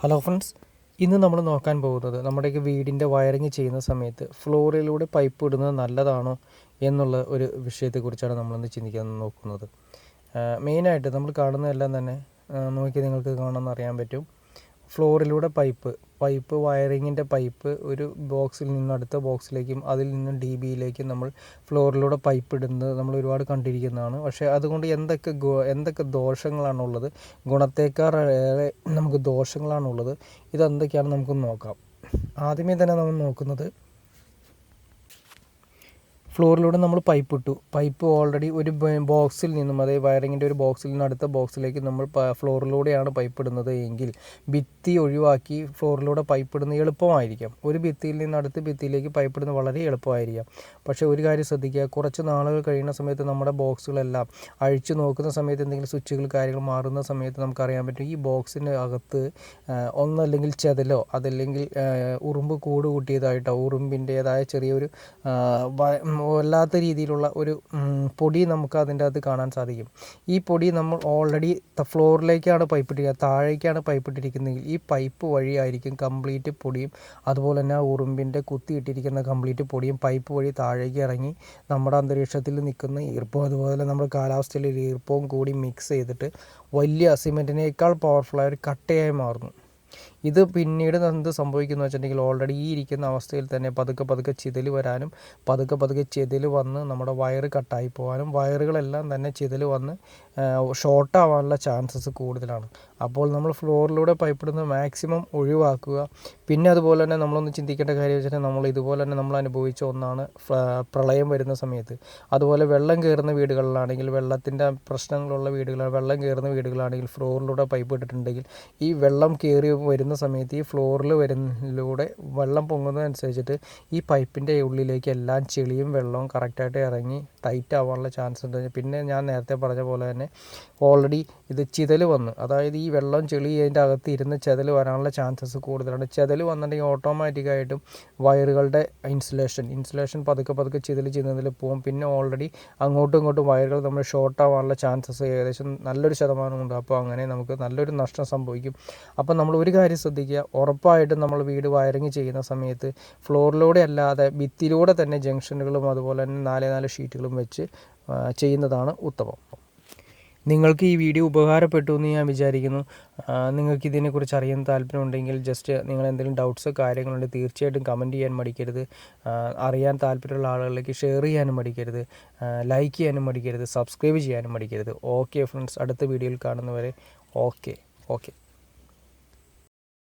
Hello friends, ഇന്ന് നമ്മൾ നോക്കാൻ പോകുന്നത് നമ്മുടെയൊക്കെ വീടിൻ്റെ വയറിങ് ചെയ്യുന്ന സമയത്ത് ഫ്ലോറിലൂടെ പൈപ്പ് ഇടുന്നത് നല്ലതാണോ എന്നുള്ള ഒരു വിഷയത്തെക്കുറിച്ചാണ് നമ്മളിന്ന് ചിന്തിക്കാൻ നോക്കുന്നത്. മെയിനായിട്ട് നമ്മൾ കാണുന്നതെല്ലാം തന്നെ നോക്കി നിങ്ങൾക്ക് കാണാമെന്ന് അറിയാൻ പറ്റും. ഫ്ലോറിലൂടെ പൈപ്പ് വയറിങ്ങിൻ്റെ പൈപ്പ് ഒരു ബോക്സിൽ നിന്ന് അടുത്ത ബോക്സിലേക്കും അതിൽ നിന്നും ഡി ബിയിലേക്കും നമ്മൾ ഫ്ലോറിലൂടെ പൈപ്പ് ഇടുന്നത് നമ്മൾ ഒരുപാട് കണ്ടിരിക്കുന്നതാണ്. പക്ഷേ അതുകൊണ്ട് എന്തൊക്കെ ദോഷങ്ങളാണുള്ളത്, ഗുണത്തേക്കാളേറെ നമുക്ക് ദോഷങ്ങളാണുള്ളത്. ഇതെന്തൊക്കെയാണെന്ന് നമുക്ക് നോക്കാം. ആദ്യമേ തന്നെ നമ്മൾ നോക്കുന്നത്, ഫ്ലോറിലൂടെ നമ്മൾ പൈപ്പ് ഓൾറെഡി ഒരു ബോക്സിൽ നിന്നും, അതായത് വയറിങ്ങിൻ്റെ ഒരു ബോക്സിൽ നിന്ന് അടുത്ത ബോക്സിലേക്ക് നമ്മൾ ഫ്ലോറിലൂടെയാണ് പൈപ്പ് ഇടുന്നത് എങ്കിൽ ഭിത്തി ഒഴിവാക്കി ഫ്ലോറിലൂടെ പൈപ്പ് ഇടുന്നത് എളുപ്പമായിരിക്കാം. ഒരു ഭിത്തിയിൽ നിന്ന് അടുത്ത ഭിത്തിയിലേക്ക് പൈപ്പ് ഇടുന്നത് വളരെ എളുപ്പമായിരിക്കാം. പക്ഷേ ഒരു കാര്യം ശ്രദ്ധിക്കുക, കുറച്ച് നാളുകൾ കഴിയുന്ന സമയത്ത് നമ്മുടെ ബോക്സുകളെല്ലാം അഴിച്ചു നോക്കുന്ന സമയത്ത് എന്തെങ്കിലും സ്വിച്ചുകൾ കാര്യങ്ങൾ മാറുന്ന സമയത്ത് നമുക്കറിയാൻ പറ്റും ഈ ബോക്സിൻ്റെ അകത്ത് ഒന്നല്ലെങ്കിൽ ചെതലോ അതല്ലെങ്കിൽ ഉറുമ്പ് കൂട് കൂട്ടിയതായിട്ടോ ഉറുമ്പിൻ്റേതായ ചെറിയൊരു വല്ലാത്ത രീതിയിലുള്ള ഒരു പൊടി നമുക്ക് അതിൻ്റെ അകത്ത് കാണാൻ സാധിക്കും. ഈ പൊടി നമ്മൾ ഓൾറെഡി ഫ്ലോറിലേക്കാണ് പൈപ്പിട്ടിരിക്കുക, താഴേക്കാണ് പൈപ്പിട്ടിരിക്കുന്നതെങ്കിൽ ഈ പൈപ്പ് വഴിയായിരിക്കും കംപ്ലീറ്റ് പൊടിയും അതുപോലെ തന്നെ ആ ഉറുമ്പിൻ്റെ കുത്തിയിട്ടിരിക്കുന്ന കംപ്ലീറ്റ് പൊടിയും പൈപ്പ് വഴി താഴേക്ക് ഇറങ്ങി നമ്മുടെ അന്തരീക്ഷത്തിൽ നിൽക്കുന്ന ഈർപ്പവും അതുപോലെ നമ്മുടെ കാലാവസ്ഥയിലെ ഈർപ്പവും കൂടി മിക്സ് ചെയ്തിട്ട് വലിയ സിമെൻറ്റിനേക്കാൾ പവർഫുള്ളായ ഒരു കട്ടയായി മാറുന്നു. ഇത് പിന്നീട് എന്ത് സംഭവിക്കുന്നു വെച്ചിട്ടുണ്ടെങ്കിൽ ഓൾറെഡി ഈ ഇരിക്കുന്ന അവസ്ഥയിൽ തന്നെ പതുക്കെ ചിതൽ വരാനും പതുക്കെ ചിതൽ വന്ന് നമ്മുടെ വയറ് കട്ടായി പോകാനും വയറുകളെല്ലാം തന്നെ ചിതൽ വന്ന് ഷോർട്ടാവാനുള്ള ചാൻസസ് കൂടുതലാണ്. അപ്പോൾ നമ്മൾ ഫ്ലോറിലൂടെ പൈപ്പിടുന്നത് മാക്സിമം ഒഴിവാക്കുക. പിന്നെ അതുപോലെ തന്നെ നമ്മളൊന്ന് ചിന്തിക്കേണ്ട കാര്യം വെച്ചിട്ടുണ്ടെങ്കിൽ നമ്മൾ ഇതുപോലെ തന്നെ നമ്മൾ അനുഭവിച്ച ഒന്നാണ് പ്രളയം വരുന്ന സമയത്ത്. അതുപോലെ വെള്ളം കയറുന്ന വീടുകളിലാണെങ്കിൽ, വെള്ളത്തിൻ്റെ പ്രശ്നങ്ങളുള്ള വെള്ളം കയറുന്ന വീടുകളാണെങ്കിൽ ഫ്ലോറിലൂടെ പൈപ്പ് ഇട്ടിട്ടുണ്ടെങ്കിൽ ഈ വെള്ളം കയറി വരുന്ന സമയത്ത് ഈ ഫ്ലോറിൽ വരുന്നതിലൂടെ വെള്ളം പൊങ്ങുന്നതനുസരിച്ചിട്ട് ഈ പൈപ്പിൻ്റെ ഉള്ളിലേക്ക് എല്ലാം ചെളിയും വെള്ളവും കറക്റ്റായിട്ട് ഇറങ്ങി ടൈറ്റ് ആവാനുള്ള ചാൻസ് ഉണ്ട്. പിന്നെ ഞാൻ നേരത്തെ പറഞ്ഞ പോലെ തന്നെ ഓൾറെഡി ഇത് ചിതൽ വന്ന്, അതായത് ഈ വെള്ളം ചെളി അതിൻ്റെ അകത്ത് ഇരുന്ന് ചിതൽ വരാനുള്ള ചാൻസസ് കൂടുതലാണ്. ചിതൽ വന്നിട്ടുണ്ടെങ്കിൽ ഓട്ടോമാറ്റിക്കായിട്ടും വയറുകളുടെ ഇൻസുലേഷൻ പതുക്കെ ചിതൽ ചെയ്യുന്നതിൽ പോകും. പിന്നെ ഓൾറെഡി അങ്ങോട്ടും ഇങ്ങോട്ടും വയറുകൾ നമ്മൾ ഷോർട്ട് ആവാനുള്ള ചാൻസസ് ഏകദേശം നല്ലൊരു ശതമാനമുണ്ട്. അപ്പോൾ അങ്ങനെ നമുക്ക് നല്ലൊരു നഷ്ടം സംഭവിക്കും. അപ്പോൾ നമ്മൾ ഒരു കാര്യം ശ്രദ്ധിക്കുക, ഉറപ്പായിട്ടും നമ്മൾ വീട് വയറിങ് ചെയ്യുന്ന സമയത്ത് ഫ്ലോറിലൂടെ അല്ലാതെ ഭിത്തിയിലൂടെ തന്നെ ജംഗ്ഷനുകളും അതുപോലെ തന്നെ 4 ഷീറ്റുകളും വെച്ച് ചെയ്യുന്നതാണ് ഉത്തമം. നിങ്ങൾക്ക് ഈ വീഡിയോ ഉപകാരപ്പെട്ടു എന്ന് ഞാൻ വിചാരിക്കുന്നു. നിങ്ങൾക്ക് ഇതിനെക്കുറിച്ച് അറിയാൻ താല്പര്യമുണ്ടെങ്കിൽ ജസ്റ്റ് നിങ്ങൾ എന്തെങ്കിലും ഡൗട്ട്സോ കാര്യങ്ങളുണ്ടെങ്കിൽ തീർച്ചയായിട്ടും കമൻറ്റ് ചെയ്യാൻ മടിക്കരുത്. അറിയാൻ താല്പര്യമുള്ള ആളുകളിലേക്ക് ഷെയർ ചെയ്യാനും മടിക്കരുത്, ലൈക്ക് ചെയ്യാനും മടിക്കരുത്, സബ്സ്ക്രൈബ് ചെയ്യാനും മടിക്കരുത്. ഓക്കെ ഫ്രണ്ട്സ്, അടുത്ത വീഡിയോയിൽ കാണുന്നവരെ ഓക്കെ.